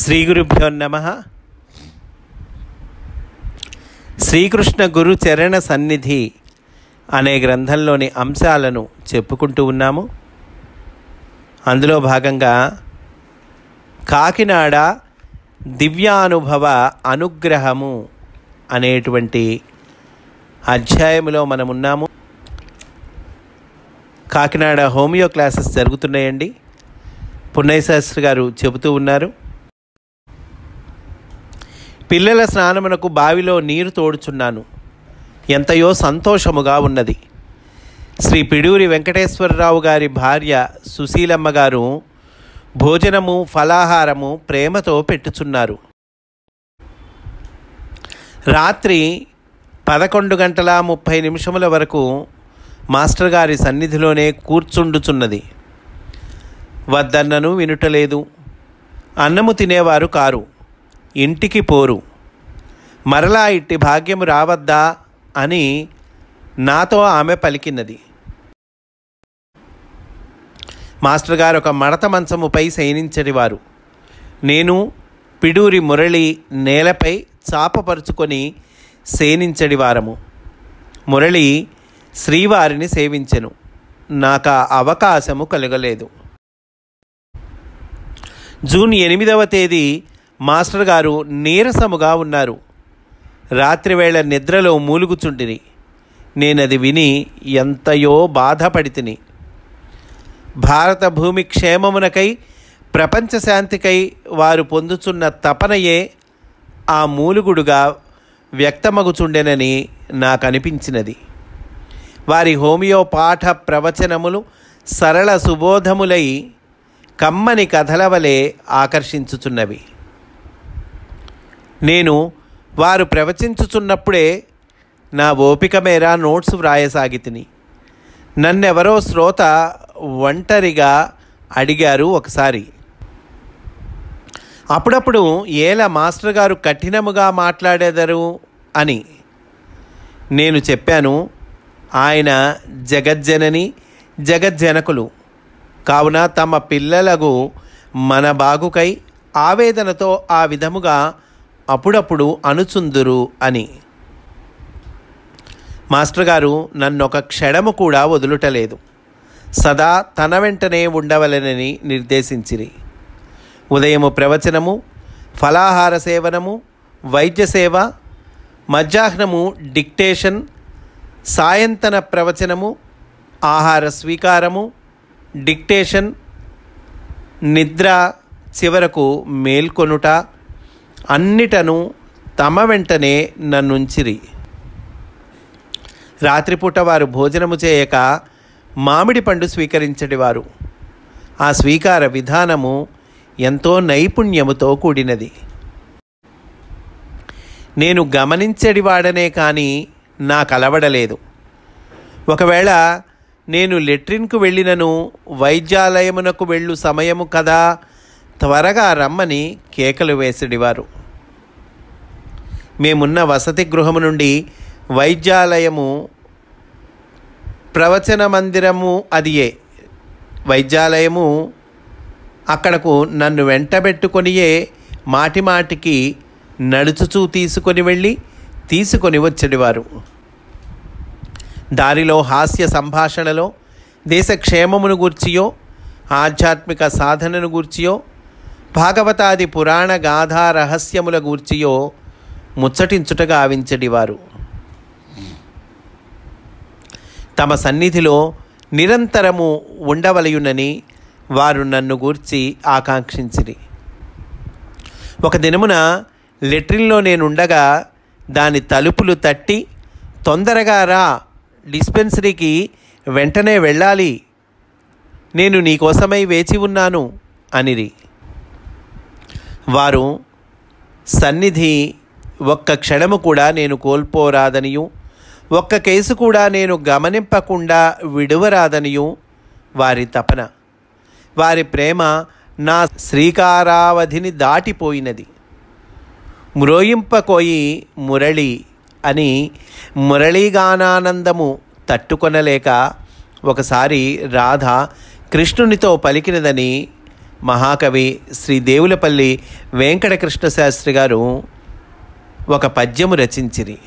శ్రీ గురుభ్యో నమః. శ్రీకృష్ణ గురు చరణ సన్నిధి అనే గ్రంథంలోని అంశాలను చెప్పుకుంటూ ఉన్నాము. అందులో భాగంగా కాకినాడ దివ్యానుభవ అనుగ్రహము అనేటువంటి అధ్యాయములో మనమున్నాము. కాకినాడ హోమియో క్లాసెస్ జరుగుతున్నాయండి. పున్నయ్య శాస్త్రి గారు చెబుతూ ఉన్నారు. పిల్లల స్నానమునకు బావిలో నీరు తోడుచున్నాను, ఎంతయో సంతోషముగా ఉన్నది. శ్రీ పిడూరి వెంకటేశ్వరరావు గారి భార్య సుశీలమ్మ గారు భోజనము ఫలాహారము ప్రేమతో పెట్టుచున్నారు. రాత్రి 11:30 వరకు మాస్టర్ గారి సన్నిధిలోనే కూర్చుండుచున్నది. వద్దన్నను వినుటలేదు. అన్నము తినేవారు కారు, ఇంటికి పోరు. మరలా ఇట్టి భాగ్యము రావద్దా అని నాతో ఆమె పలికినది. మాస్టర్ గారు ఒక మడత మంచముపై శయనించడివారు. నేను పిడూరి మురళి నేలపై చాపపరుచుకొని శయనించడివారము. మురళి శ్రీవారిని సేవించెను. నాకు అవకాశము కలగలేదు. జూన్ 8వ తేదీ మాస్టర్ గారు నీరసముగా ఉన్నారు. రాత్రివేళ నిద్రలో మూలుగుచుంటిని. నేనది విని ఎంతయో బాధపడితిని. భారత భూమి క్షేమమునకై ప్రపంచ శాంతికై వారు పొందుచున్న తపనయే ఆ మూలుగుడుగా వ్యక్తమగుచుండెనని నాకు అనిపించినది. వారి హోమియో పాఠ ప్రవచనములు సరళ సుబోధములై కమ్మని కథల వలె ఆకర్షించుచున్నవి. నేను వారు ప్రవచించుచున్నప్పుడే నా ఓపిక మేర నోట్స్ వ్రాయసాగితిని. నన్నెవరో శ్రోత ఒంటరిగా అడిగారు ఒకసారి. అప్పుడప్పుడు ఏల మాస్టర్ గారు కఠినముగా మాట్లాడేదరు అని. నేను చెప్పాను, ఆయన జగజ్జనని జగజ్జనకులు కావున తమ పిల్లలకు మన బాగుకై ఆవేదనతో ఆ విధముగా అప్పుడప్పుడు అనుచుందురు అని. మాస్టర్ గారు నన్నొక క్షణము కూడా వదులుటలేదు. సదా తన వెంటనే ఉండవలెనని నిర్దేశించిరి. ఉదయము ప్రవచనము, ఫలాహార సేవనము, వైద్య సేవ, మధ్యాహ్నము డిక్టేషన్, సాయంతన ప్రవచనము, ఆహార స్వీకారము, డిక్టేషన్, నిద్ర, చివరకు మేల్కొనుట అన్నిటను తమ వెంటనే నన్నుంచిరి. రాత్రిపూట వారు భోజనము చేయక మామిడి పండు స్వీకరించడివారు. ఆ స్వీకార విధానము ఎంతో నైపుణ్యముతో కూడినది. నేను గమనించడివాడనే కానీ నాకు అలవడలేదు. ఒకవేళ నేను లెట్రిన్కు వెళ్ళినను వైద్యాలయమునకు వెళ్ళు సమయము కదా, త్వరగా రమ్మని కేకలు వేసడివారు. మేమున్న వసతి గృహము నుండి వైద్యాలయము ప్రవచన మందిరము అదియే. వైద్యాలయము అక్కడకు నన్ను వెంటబెట్టుకొనియే మాటిమాటికి నడుచుచూ తీసుకొని వెళ్ళి తీసుకొని వచ్చేవారు. దారిలో హాస్య సంభాషణలో దేశ క్షేమమును గూర్చియో ఆధ్యాత్మిక సాధనను గూర్చియో భాగవతాది పురాణ గాథా రహస్యముల గూర్చియో ముచ్చటించుటగా ఆవించడివారు. తమ సన్నిధిలో నిరంతరము ఉండవలయునని వారు నన్ను గూర్చి ఆకాంక్షించిరి. ఒక దినమున లెట్రిన్లో నేనుండగా దాని తలుపులు తట్టి, తొందరగా రా, డిస్పెన్సరీకి వెంటనే వెళ్ళాలి, నేను నీకోసమై వేచి ఉన్నాను అనిరి. వారు సన్నిధి ఒక్క క్షణము కూడా నేను కోల్పోరాదనియు, ఒక్క కేసు కూడా నేను గమనింపకుండా విడువరాదనియు వారి తపన. వారి ప్రేమ నా శ్రీకారావధిని దాటిపోయినది. మ్రోయింపకోయి మురళి అని మురళీగానానందము తట్టుకొనలేక ఒకసారి రాధ కృష్ణునితో పలికినదని మహాకవి శ్రీ దేవులపల్లి వెంకటకృష్ణ శాస్త్రి గారు ఒక పద్యము రచించిరి.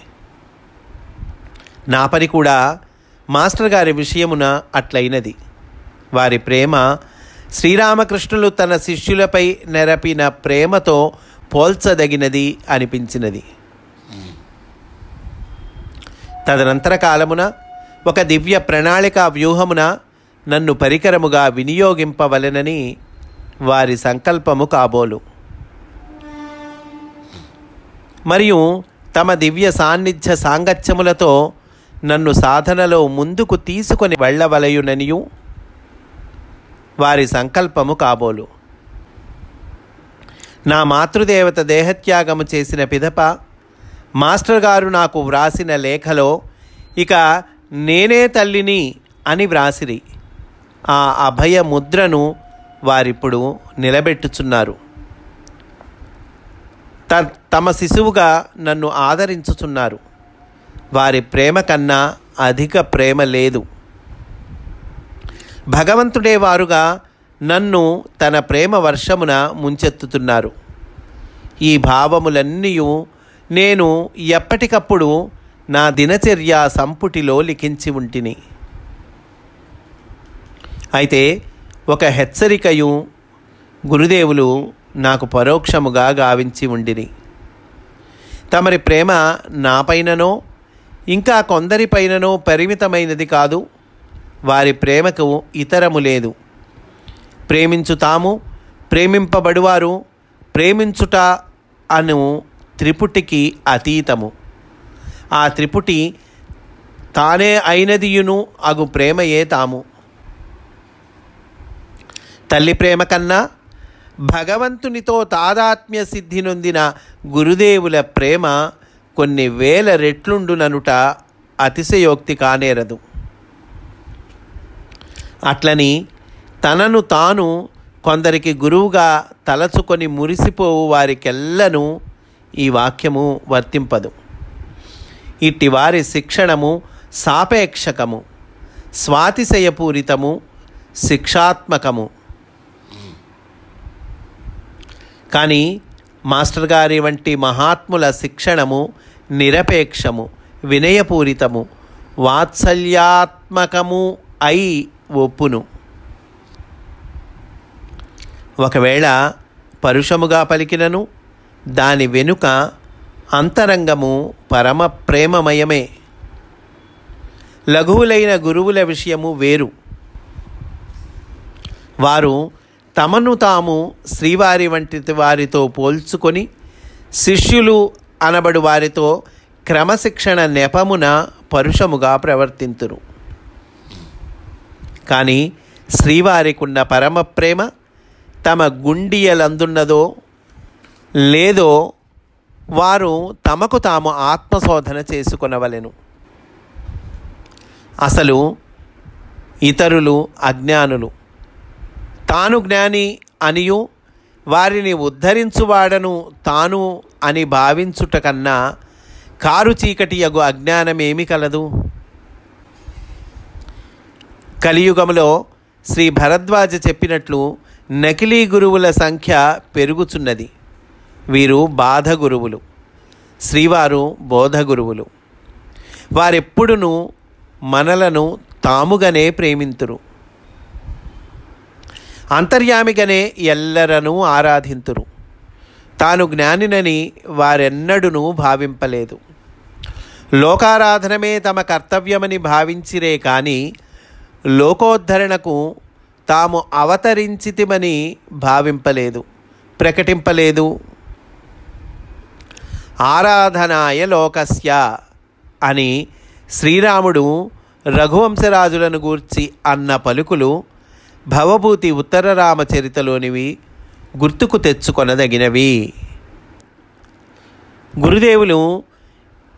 నా పని కూడా మాస్టర్ గారి విషయమున అట్లయినది. వారి ప్రేమ శ్రీరామకృష్ణులు తన శిష్యులపై నెరపిన ప్రేమతో పోల్చదగినది అనిపించినది. తదనంతర కాలమున ఒక దివ్య ప్రణాళిక వ్యూహమున నన్ను పరికరముగా వినియోగింపవలెనని వారి సంకల్పము కాబోలు. మరియు తమ దివ్య సాన్నిధ్య సాంగత్యములతో నన్ను సాధనలో ముందుకు తీసుకొని వెళ్ళవలయుననియు వారి సంకల్పము కాబోలు. నా మాతృదేవత దేహత్యాగము చేసిన పిదప మాస్టర్ గారు నాకు వ్రాసిన లేఖలో ఇక నేనే తల్లిని అని వ్రాసిరి. ఆ అభయ ముద్రను వారిప్పుడు నిలబెట్టుచున్నారు. తమ శిశువుగా నన్ను ఆదరించుచున్నారు. వారి ప్రేమ కన్నా అధిక ప్రేమ లేదు. భగవంతుడే వారుగా నన్ను తన ప్రేమ వర్షమున ముంచెత్తుతున్నారు. ఈ భావములన్నీ నేను ఎప్పటికప్పుడు నా దినచర్య సంపుటిలో లిఖించి ఉంటిని. అయితే ఒక హెచ్చరికయు గురుదేవులు నాకు పరోక్షముగా గావించి ఉండిరి. తమరి ప్రేమ నాపైననో ఇంకా కొందరిపైననో పరిమితమైనది కాదు. వారి ప్రేమకు ఇతరము లేదు. ప్రేమించుతాము, ప్రేమింపబడువారు, ప్రేమించుట అను త్రిపుటికి అతీతము. ఆ త్రిపుటి తానే అయినదియును అగు ప్రేమయే తాము. తల్లి ప్రేమ కన్నా భగవంతునితో తాదాత్మ్య సిద్ధి నొందిన గురుదేవుల ప్రేమ కొన్ని వేల రెట్లుండుననుట అతిశయోక్తి కానేరదు. అట్లని తనను తాను కొందరికి గురువుగా తలచుకొని మురిసిపోవు వారికెల్లను ఈ వాక్యము వర్తింపదు. ఇట్టి వారి శిక్షణము సాపేక్షకము, స్వాతిశయపూరితము, శిక్షాత్మకము. కానీ మాస్టర్ గారి వంటి మహాత్ముల శిక్షణము నిరపేక్షము, వినయపూరితము, వాత్సల్యాత్మకము అయి ఒప్పును. ఒకవేళ పరుషముగా పలికినను దాని వెనుక అంతరంగము పరమ ప్రేమమయమే. లఘువులైన గురువుల విషయము వేరు. వారు తమను తాము శ్రీవారి వంటి వారితో పోల్చుకొని శిష్యులు అనబడు వారితో క్రమశిక్షణ నెపమున పరుషముగా ప్రవర్తింతురు. కానీ శ్రీవారికున్న పరమ ప్రేమ తమ గుండియలందున్నదో లేదో వారు తమకు తాము ఆత్మశోధన చేసుకొనవలెను. అసలు ఇతరులు అజ్ఞానులు, తాను జ్ఞాని అనియు వారిని ఉద్ధరించువాడను తాను అని భావించుట కన్నా కారు చీకటి యగు అజ్ఞానమేమి కలదు? కలియుగములో శ్రీ భరద్వాజ చెప్పినట్లు నకిలీ గురువుల సంఖ్య పెరుగుచున్నది. వీరు బాధ గురువులు, శ్రీవారు బోధ గురువులు. వారెప్పుడునూ మనలను తాముగానే ప్రేమింతురు, అంతర్యామిగానే ఎల్లరనూ ఆరాధింతురు. తాను జ్ఞానినని వారెన్నడూనూ భావింపలేదు. లోకారాధనమే తమ కర్తవ్యమని భావించిరే కానీ లోకోద్ధరణకు తాము అవతరించితిమని భావింపలేదు, ప్రకటింపలేదు. ఆరాధనాయ లోకస్య అని శ్రీరాముడు రఘువంశరాజులను గూర్చి అన్న పలుకులు భవభూతి ఉత్తర రామచరితలోనివి, గుర్తుకు తెచ్చుకొనదగినవి. గురుదేవులు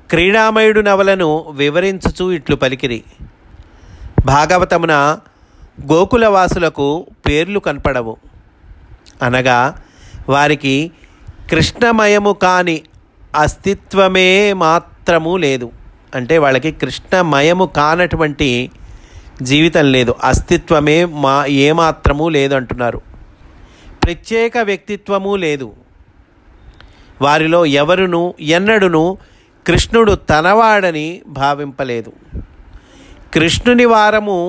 క్రీడామయుడు నవలను వివరించుచూ ఇట్లు పలికిరి. భాగవతమున గోకులవాసులకు పేర్లు కనపడవు, అనగా వారికి కృష్ణమయము కాని అస్తిత్వమే ఏమాత్రము లేదు. అంటే వాళ్ళకి కృష్ణమయము కానటువంటి జీవితం లేదు, అస్తిత్వమే ఏమాత్రము లేదు అంటున్నారు. ప్రత్యేక వ్యక్తిత్వము లేదు. వారిలో ఎవరును ఎన్నడూను కృష్ణుడు తనవాడని భావింపలేదు. కృష్ణుని వారము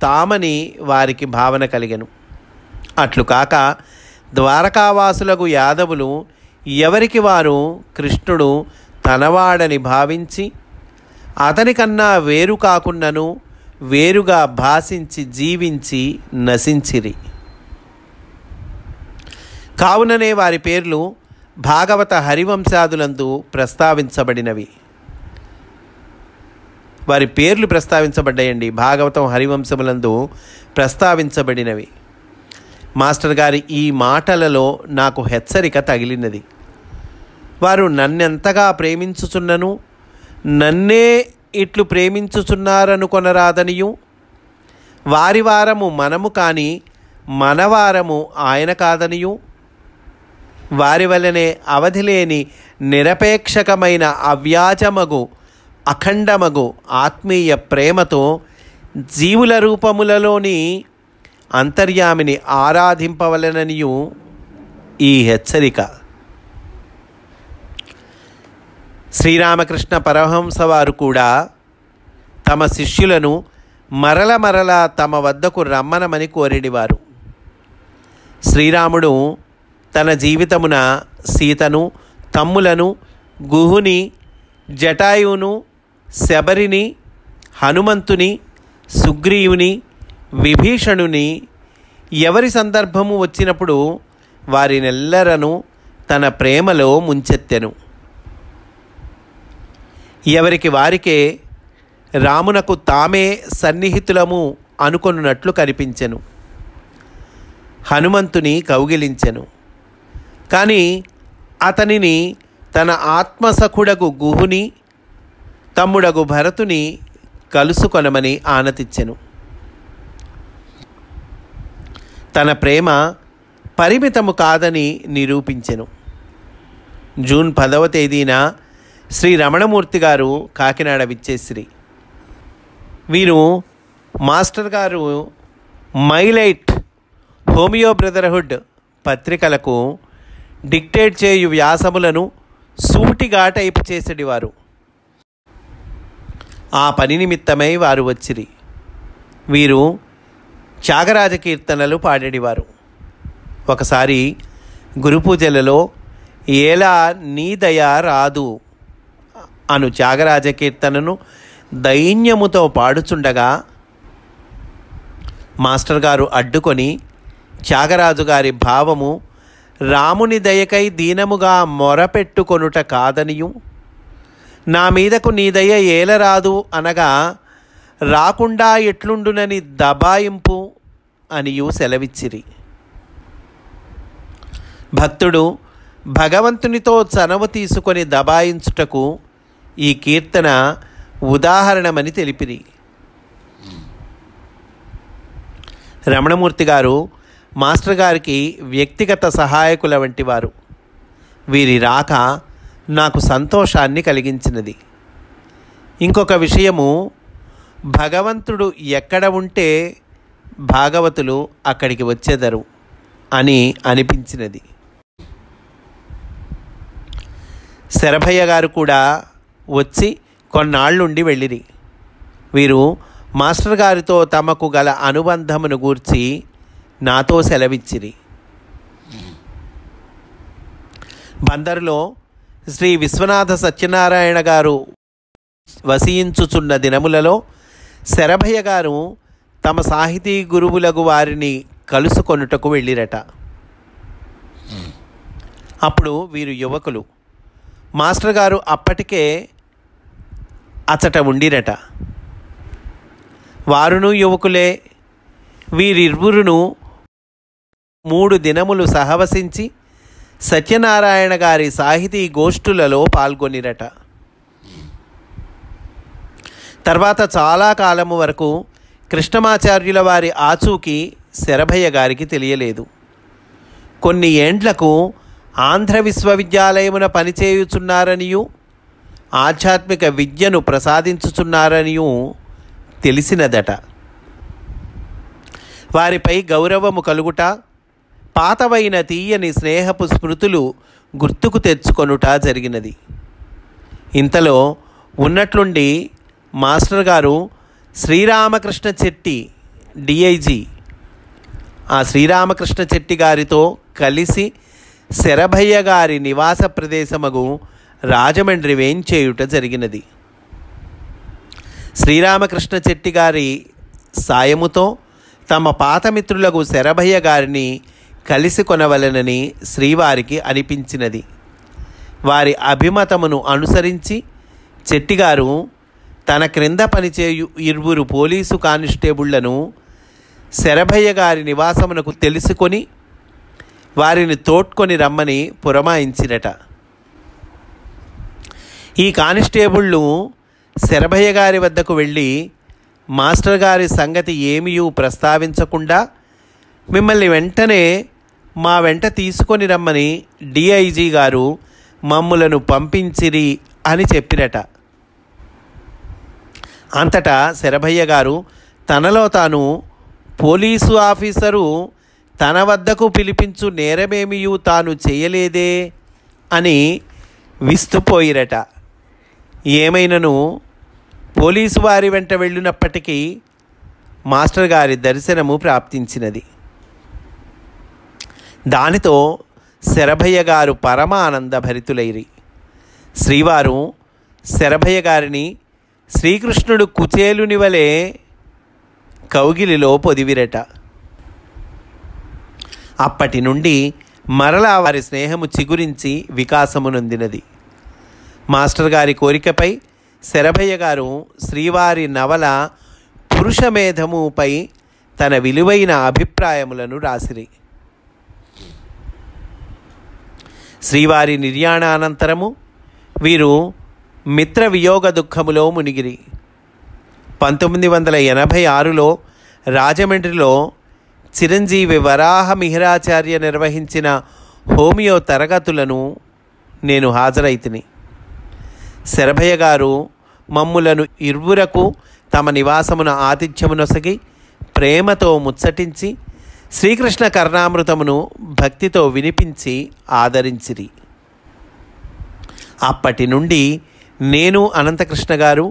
తామని వారికి భావన కలిగెను. అట్లు కాక ద్వారకావాసులకు యాదవులు ఎవరికి వారు కృష్ణుడు తనవాడని భావించి అతనికన్నా వేరు కాకున్నను వేరుగా భాషించి జీవించి నశించిరి. కావుననే వారి పేర్లు భాగవత హరివంశాదులందు ప్రస్తావించబడినవి. వారి పేర్లు ప్రస్తావించబడ్డాయండి, భాగవతం హరివంశములందు ప్రస్తావించబడినవి. మాస్టర్ గారి ఈ మాటలలో నాకు హెచ్చరిక తగిలినది. వారు నన్నెంతగా ప్రేమించుచున్నను నన్నే ఇట్లు ప్రేమించుచున్నారనుకొనరాదనియు, వారి వారము మనము కాని మనవారము ఆయన కాదనియు, వారి వలనే అవధిలేని నిరపేక్షకమైన అవ్యాజమగు అఖండమగు ఆత్మీయ ప్రేమతో జీవుల రూపములలోని అంతర్యామిని ఆరాధింపవలననియు ఈ హెచ్చరిక. శ్రీరామకృష్ణ పరమహంస వారు కూడా తమ శిష్యులను మరల తమ వద్దకు రమ్మనమని కోరిడివారు. శ్రీరాముడు తన జీవితమున సీతను, తమ్ములను, గుహుని, జటాయువును, శబరిని, హనుమంతుని, సుగ్రీవుని, విభీషణుని ఎవరి సందర్భము వచ్చినప్పుడు వారినెల్లరను తన ప్రేమలో ముంచెత్తెను. ఎవరికి వారికే రామునకు తామే సన్నిహితులము అనుకొనున్నట్లు కనిపించెను. హనుమంతుని కౌగిలించెను. కానీ అతనిని తన ఆత్మసఖుడగు గుహుని, తమ్ముడగు భరతుని కలుసుకొనమని ఆనతిచ్చెను. తన ప్రేమ పరిమితము కాదని నిరూపించెను. జూన్ 10వ తేదీన శ్రీ రమణమూర్తి గారు కాకినాడ విచ్చేసిరి. వీరు మాస్టర్ గారు మైలైట్ హోమియో బ్రదర్హుడ్ పత్రికలకు డిక్టేట్ చేయు వ్యాసములను సూటిగా టైపు చేసేటివారు. ఆ పని నిమిత్తమై వారు వచ్చిరి. వీరు త్యాగరాజ కీర్తనలు పాడేడివారు. ఒకసారి గురుపూజలలో ఏలా నీ దయ రాదు అను త్యాగరాజ కీర్తనను దైన్యముతో పాడుచుండగా మాస్టర్ గారు అడ్డుకొని త్యాగరాజు గారి భావము రాముని దయకై దీనముగా మొరపెట్టుకొనుట కాదనియు, నా మీదకు నీ దయ ఏలరాదు అనగా రాకుండా ఎట్లుండునని దబాయింపు అనియు సెలవిచ్చిరి. భక్తుడు భగవంతునితో చనువు తీసుకొని దబాయించుటకు ఈ కీర్తన ఉదాహరణమని తెలిపిరి. రమణమూర్తి గారు మాస్టర్ గారికి వ్యక్తిగత సహాయకుల వంటి వారు. వీరి రాక నాకు సంతోషాన్ని కలిగించినది. ఇంకొక విషయము, భగవంతుడు ఎక్కడ ఉంటే భాగవతులు అక్కడికి వచ్చేదరు అని అనిపించినది. శరభయ్య గారు కూడా వచ్చి కొన్నాళ్ళుండి వెళ్ళిరి. వీరు మాస్టర్ గారితో తమకు గల అనుబంధమును గూర్చి నాతో సెలవిచ్చిరి. బందరులో శ్రీ విశ్వనాథ సత్యనారాయణ గారు వసించుచున్న దినములలో శరభయ్య గారు తమ సాహితీ గురువులకు వారిని కలుసుకొనుటకు వెళ్ళిరట. అప్పుడు వీరు యువకులు. మాస్టర్ గారు అప్పటికే అచట ఉండిరట. వారును యువకులే. వీరిరువురును 3 దినములు సహవసించి సత్యనారాయణ గారి సాహితీ గోష్ఠులలో పాల్గొనిరట. తర్వాత చాలా కాలము వరకు కృష్ణమాచార్యుల వారి ఆచూకీ శరభయ్య గారికి తెలియలేదు. కొన్ని ఏండ్లకు ఆంధ్ర విశ్వవిద్యాలయమున పనిచేయుచున్నారనియు, ఆధ్యాత్మిక విద్యను ప్రసాదించుచున్నారనియూ తెలిసినదట. వారిపై గౌరవము కలుగుట, పాతవైన తీయని స్నేహపు స్మృతులు గుర్తుకు తెచ్చుకొనుట జరిగినది. ఇంతలో ఉన్నట్లుండి మాస్టర్ గారు శ్రీరామకృష్ణ చెట్టి డిఐజీ ఆ శ్రీరామకృష్ణ చెట్టి గారితో కలిసి శరభయ్య గారి నివాస ప్రదేశమగు రాజమండ్రి వేంచేయుట జరిగినది. శ్రీరామకృష్ణ చెట్టి గారి సాయముతో తమ పాతమిత్రులకు శరభయ్య గారిని కలిసి కొనవలెనని శ్రీవారికి అనిపించినది. వారి అభిమతమును అనుసరించి చెట్టిగారు తన క్రింద పనిచేయు 2 పోలీసు కానిస్టేబుళ్లను శరభయ్య గారి నివాసమునకు తెలుసుకొని వారిని తోడ్కొని రమ్మని పురమాయించిరట. ఈ కానిస్టేబుళ్ళు శరభయ్య గారి వద్దకు వెళ్ళి, మాస్టర్ గారి సంగతి ఏమీయూ ప్రస్తావించకుండా మిమ్మల్ని వెంటనే మా వెంట తీసుకొని రమ్మని డిఐజీ గారు మమ్ములను పంపించిరి అని చెప్పిరట. అంతటా శరభయ్య గారు తనలో తాను, పోలీసు ఆఫీసరు తన వద్దకు పిలిపించు నేరమేమియూ తాను చేయలేదే అని విస్తుపోయిరట. ఏమైనను పోలీసు వారి వెంట వెళ్ళినప్పటికీ మాస్టర్ గారి దర్శనము ప్రాప్తించినది. దానితో శరభయ్య గారు పరమానంద భరితులైరి. శ్రీవారు శరభయ్య గారిని శ్రీకృష్ణుడు కుచేలుని వలె కౌగిలిలో పొదివిరట. అప్పటి నుండి మరలా వారి స్నేహము చిగురించి వికాసమునొందినది. మాస్టర్ గారి కోరికపై శరభయ్య గారు శ్రీవారి నవల పురుషమేధముపై తన విలువైన అభిప్రాయములను రాసిరి. శ్రీవారి నిర్యాణానంతరము వీరు మిత్ర వియోగ దుఃఖములో మునిగిరి. 1986లో రాజమండ్రిలో చిరంజీవి వరాహ మిహిరాచార్య నిర్వహించిన హోమియో తరగతులను నేను హాజరైతిని. శరభయ్య గారు మమ్ములను 2 తమ నివాసమున ఆతిథ్యమునొసగి ప్రేమతో ముచ్చటించి శ్రీకృష్ణ కర్ణామృతమును భక్తితో వినిపించి ఆదరించిరి. అప్పటి నుండి నేను అనంతకృష్ణ గారు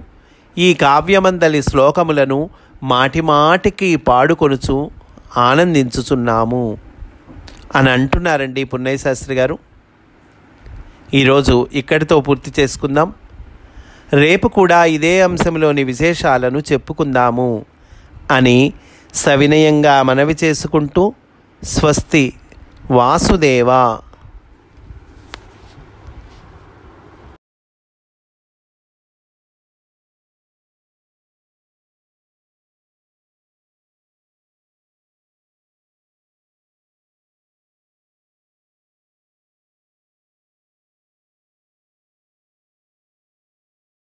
ఈ కావ్యమందలి శ్లోకములను మాటిమాటికి పాడుకొనుచు ఆనందించుచున్నాము అని అంటున్నారండి పున్నయ్య శాస్త్రి గారు. ఈరోజు ఇక్కడితో పూర్తి చేసుకుందాం. రేపు కూడా ఇదే అంశంలోని విశేషాలను చెప్పుకుందాము అని సవినయంగా మనవి చేసుకుంటూ స్వస్తి. వాసుదేవ.